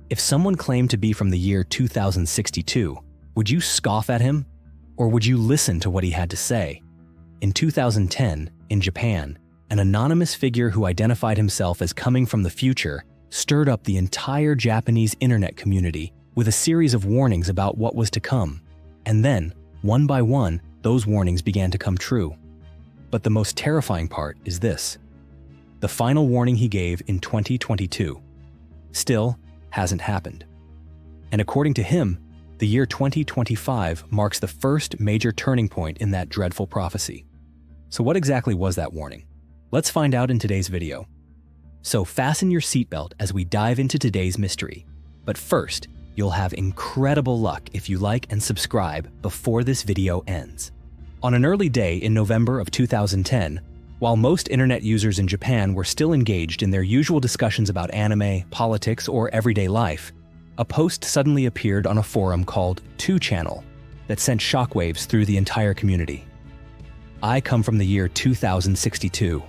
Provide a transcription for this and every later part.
If someone claimed to be from the year 2062, would you scoff at him? Or would you listen to what he had to say? In 2010, in Japan, an anonymous figure who identified himself as coming from the future stirred up the entire Japanese internet community with a series of warnings about what was to come. And then, one by one, those warnings began to come true. But the most terrifying part is this: the final warning he gave in 2022 still hasn't happened. And according to him, the year 2025 marks the first major turning point in that dreadful prophecy. So what exactly was that warning? Let's find out in today's video. So fasten your seatbelt as we dive into today's mystery. But first, you'll have incredible luck if you like and subscribe before this video ends. On an early day in November of 2010, while most internet users in Japan were still engaged in their usual discussions about anime, politics, or everyday life, a post suddenly appeared on a forum called 2channel that sent shockwaves through the entire community. I come from the year 2062.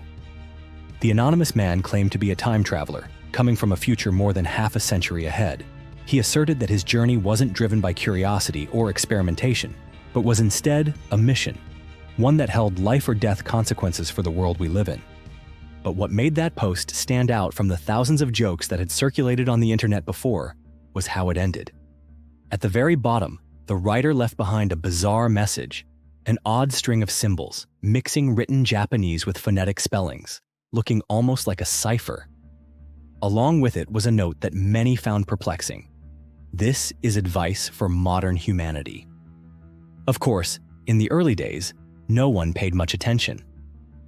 The anonymous man claimed to be a time traveler, coming from a future more than half a century ahead. He asserted that his journey wasn't driven by curiosity or experimentation, but was instead a mission, one that held life or death consequences for the world we live in. But what made that post stand out from the thousands of jokes that had circulated on the internet before was how it ended. At the very bottom, the writer left behind a bizarre message, an odd string of symbols, mixing written Japanese with phonetic spellings, looking almost like a cipher. Along with it was a note that many found perplexing. This is advice for modern humanity. Of course, in the early days, no one paid much attention.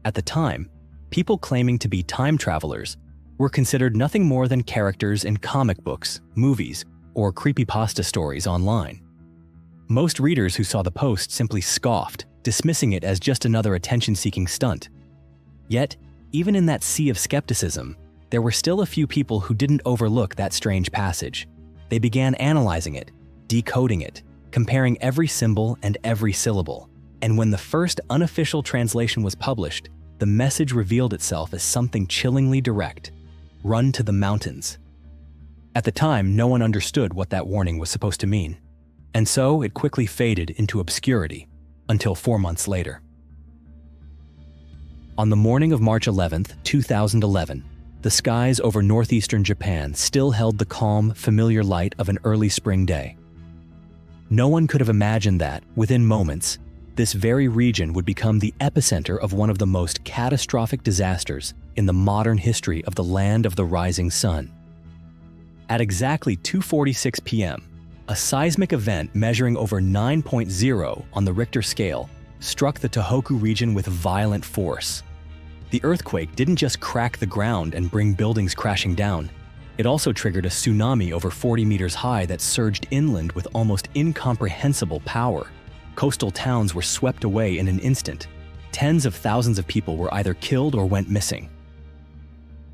At the time, people claiming to be time travelers were considered nothing more than characters in comic books, movies, or creepypasta stories online. Most readers who saw the post simply scoffed, dismissing it as just another attention-seeking stunt. Yet, even in that sea of skepticism, there were still a few people who didn't overlook that strange passage. They began analyzing it, decoding it, comparing every symbol and every syllable. And when the first unofficial translation was published, the message revealed itself as something chillingly direct: run to the mountains. At the time, no one understood what that warning was supposed to mean. And so it quickly faded into obscurity, until 4 months later. On the morning of March 11th, 2011, the skies over northeastern Japan still held the calm, familiar light of an early spring day. No one could have imagined that, within moments, this very region would become the epicenter of one of the most catastrophic disasters in the modern history of the land of the rising sun. At exactly 2:46 p.m., a seismic event measuring over 9.0 on the Richter scale struck the Tohoku region with violent force. The earthquake didn't just crack the ground and bring buildings crashing down. It also triggered a tsunami over 40 meters high that surged inland with almost incomprehensible power. Coastal towns were swept away in an instant. Tens of thousands of people were either killed or went missing.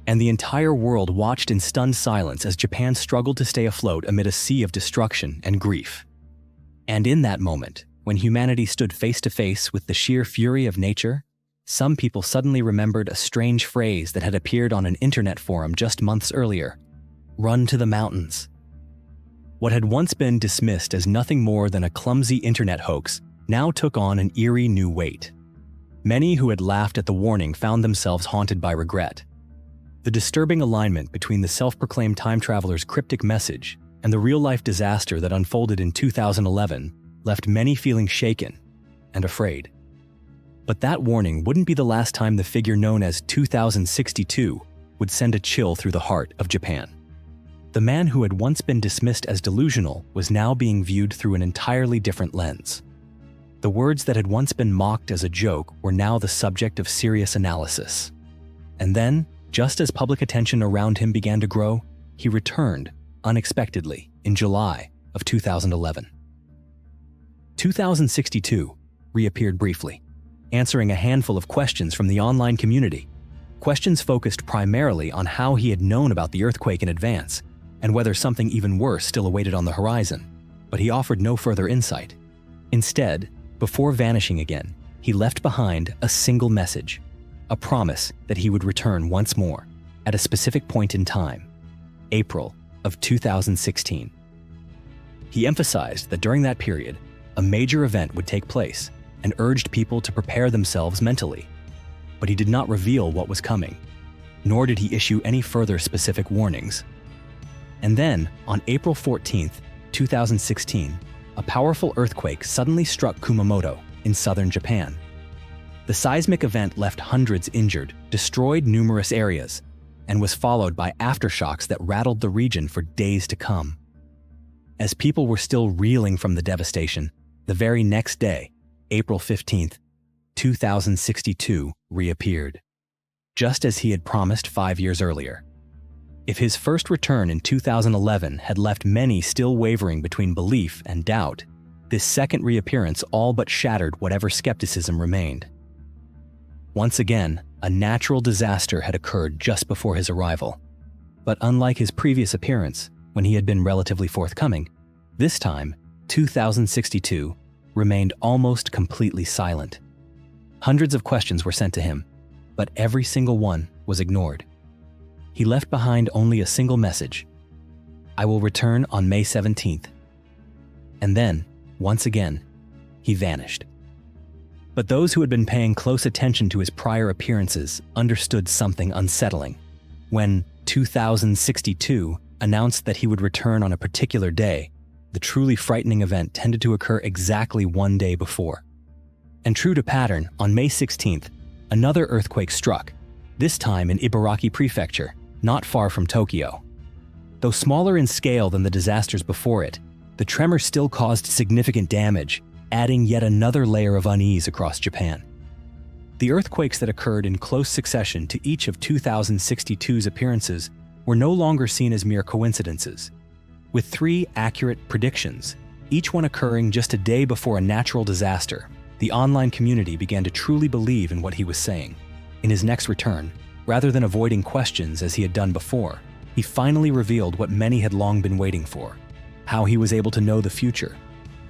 And the entire world watched in stunned silence as Japan struggled to stay afloat amid a sea of destruction and grief. And in that moment, when humanity stood face to face with the sheer fury of nature, some people suddenly remembered a strange phrase that had appeared on an internet forum just months earlier: run to the mountains. What had once been dismissed as nothing more than a clumsy internet hoax now took on an eerie new weight. Many who had laughed at the warning found themselves haunted by regret. The disturbing alignment between the self-proclaimed time traveler's cryptic message and the real-life disaster that unfolded in 2011 left many feeling shaken and afraid. But that warning wouldn't be the last time the figure known as 2062 would send a chill through the heart of Japan. The man who had once been dismissed as delusional was now being viewed through an entirely different lens. The words that had once been mocked as a joke were now the subject of serious analysis. And then, just as public attention around him began to grow, he returned, unexpectedly, in July of 2011. 2062 reappeared briefly, answering a handful of questions from the online community. Questions focused primarily on how he had known about the earthquake in advance, and whether something even worse still awaited on the horizon. But he offered no further insight. Instead, before vanishing again, he left behind a single message, a promise that he would return once more, at a specific point in time, April of 2016. He emphasized that during that period, a major event would take place and urged people to prepare themselves mentally. But he did not reveal what was coming, nor did he issue any further specific warnings. And then, on April 14, 2016, a powerful earthquake suddenly struck Kumamoto in southern Japan. The seismic event left hundreds injured, destroyed numerous areas, and was followed by aftershocks that rattled the region for days to come. As people were still reeling from the devastation, the very next day, April 15, 2062, reappeared, just as he had promised 5 years earlier. If his first return in 2011 had left many still wavering between belief and doubt, this second reappearance all but shattered whatever skepticism remained. Once again, a natural disaster had occurred just before his arrival. But unlike his previous appearance, when he had been relatively forthcoming, this time, 2062, remained almost completely silent. Hundreds of questions were sent to him, but every single one was ignored. He left behind only a single message: "I will return on May 17th. And then, once again, he vanished. But those who had been paying close attention to his prior appearances understood something unsettling. When 2062 announced that he would return on a particular day, the truly frightening event tended to occur exactly one day before. And true to pattern, on May 16th, another earthquake struck, this time in Ibaraki Prefecture, not far from Tokyo. Though smaller in scale than the disasters before it, the tremor still caused significant damage, adding yet another layer of unease across Japan. The earthquakes that occurred in close succession to each of 2062's appearances were no longer seen as mere coincidences. With 3 accurate predictions, each one occurring just a day before a natural disaster, the online community began to truly believe in what he was saying. In his next return, rather than avoiding questions as he had done before, he finally revealed what many had long been waiting for: how he was able to know the future.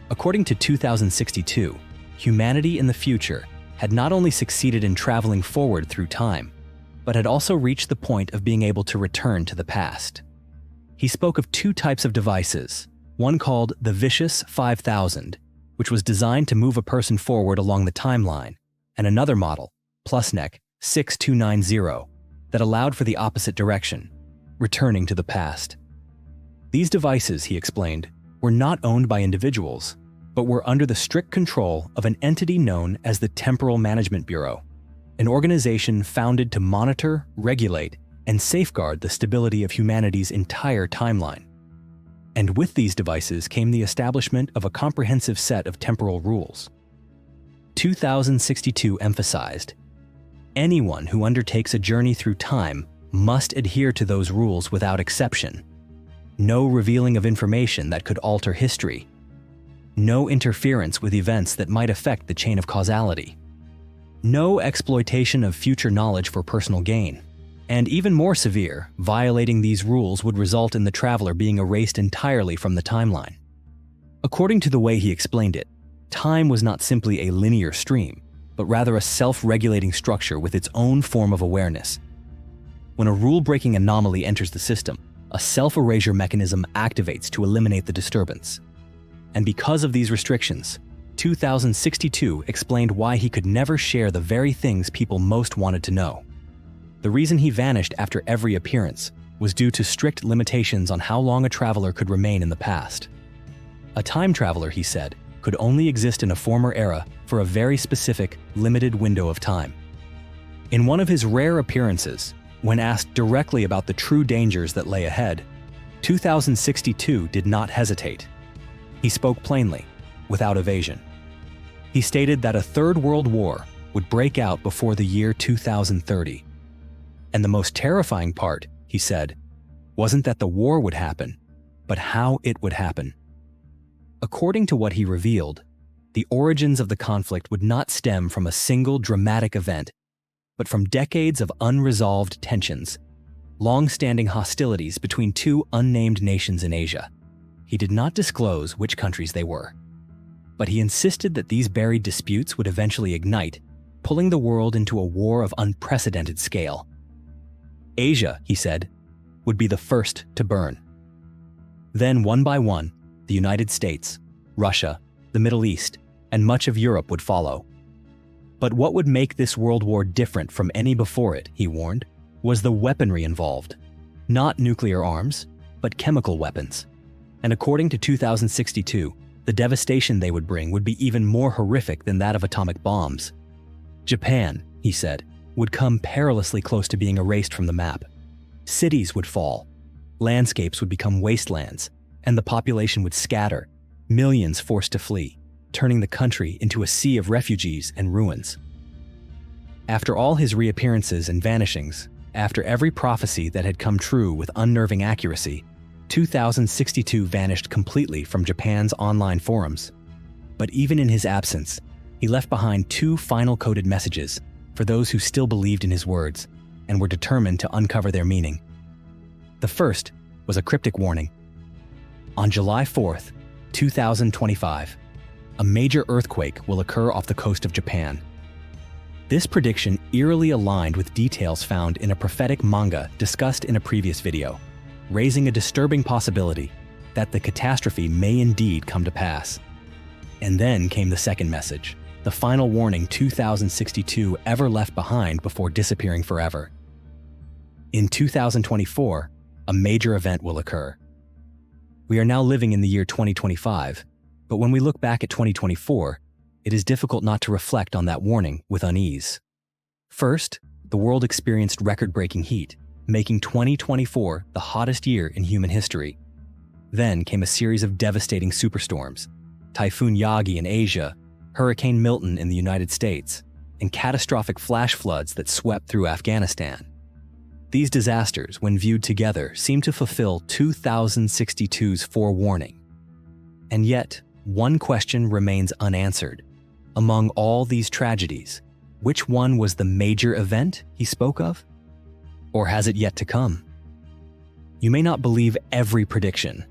According to 2062, humanity in the future had not only succeeded in traveling forward through time, but had also reached the point of being able to return to the past. He spoke of 2 types of devices, one called the Vicious 5000, which was designed to move a person forward along the timeline, and another model, Plusnek 6290, that allowed for the opposite direction, returning to the past. These devices, he explained, were not owned by individuals, but were under the strict control of an entity known as the Temporal Management Bureau, an organization founded to monitor, regulate, and safeguard the stability of humanity's entire timeline. And with these devices came the establishment of a comprehensive set of temporal rules. 2062 emphasized, anyone who undertakes a journey through time must adhere to those rules without exception. No revealing of information that could alter history. No interference with events that might affect the chain of causality. No exploitation of future knowledge for personal gain. And even more severe, violating these rules would result in the traveler being erased entirely from the timeline. According to the way he explained it, time was not simply a linear stream, but rather a self-regulating structure with its own form of awareness. When a rule-breaking anomaly enters the system, a self-erasure mechanism activates to eliminate the disturbance. And because of these restrictions, 2062 explained why he could never share the very things people most wanted to know. The reason he vanished after every appearance was due to strict limitations on how long a traveler could remain in the past. A time traveler, he said, could only exist in a former era for a very specific, limited window of time. In one of his rare appearances, when asked directly about the true dangers that lay ahead, 2062 did not hesitate. He spoke plainly, without evasion. He stated that a third world war would break out before the year 2030. And the most terrifying part, he said, wasn't that the war would happen, but how it would happen. According to what he revealed, the origins of the conflict would not stem from a single dramatic event, but from decades of unresolved tensions, long-standing hostilities between 2 unnamed nations in Asia. He did not disclose which countries they were, but he insisted that these buried disputes would eventually ignite, pulling the world into a war of unprecedented scale. Asia, he said, would be the first to burn. Then, one by one, the United States, Russia, the Middle East, and much of Europe would follow. But what would make this world war different from any before it, he warned, was the weaponry involved. Not nuclear arms, but chemical weapons. And according to 2062, the devastation they would bring would be even more horrific than that of atomic bombs. Japan, he said, would come perilously close to being erased from the map. Cities would fall, landscapes would become wastelands, and the population would scatter, millions forced to flee, turning the country into a sea of refugees and ruins. After all his reappearances and vanishings, after every prophecy that had come true with unnerving accuracy, 2062 vanished completely from Japan's online forums. But even in his absence, he left behind two final coded messages for those who still believed in his words and were determined to uncover their meaning. The first was a cryptic warning. On July 4th, 2025, a major earthquake will occur off the coast of Japan. This prediction eerily aligned with details found in a prophetic manga discussed in a previous video, raising a disturbing possibility that the catastrophe may indeed come to pass. And then came the second message, the final warning 2062 ever left behind before disappearing forever. In 2024, a major event will occur. We are now living in the year 2025, but when we look back at 2024, it is difficult not to reflect on that warning with unease. First, the world experienced record-breaking heat, making 2024 the hottest year in human history. Then came a series of devastating superstorms, Typhoon Yagi in Asia, Hurricane Milton in the United States, and catastrophic flash floods that swept through Afghanistan. These disasters, when viewed together, seem to fulfill 2062's forewarning. And yet, one question remains unanswered. Among all these tragedies, which one was the major event he spoke of? Or has it yet to come? You may not believe every prediction,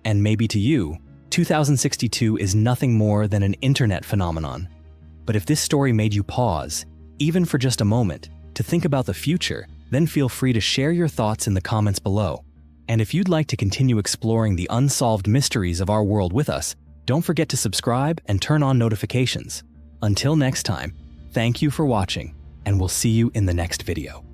and maybe to you, 2062 is nothing more than an internet phenomenon. But if this story made you pause, even for just a moment, to think about the future, then feel free to share your thoughts in the comments below. And if you'd like to continue exploring the unsolved mysteries of our world with us, don't forget to subscribe and turn on notifications. Until next time, thank you for watching, and we'll see you in the next video.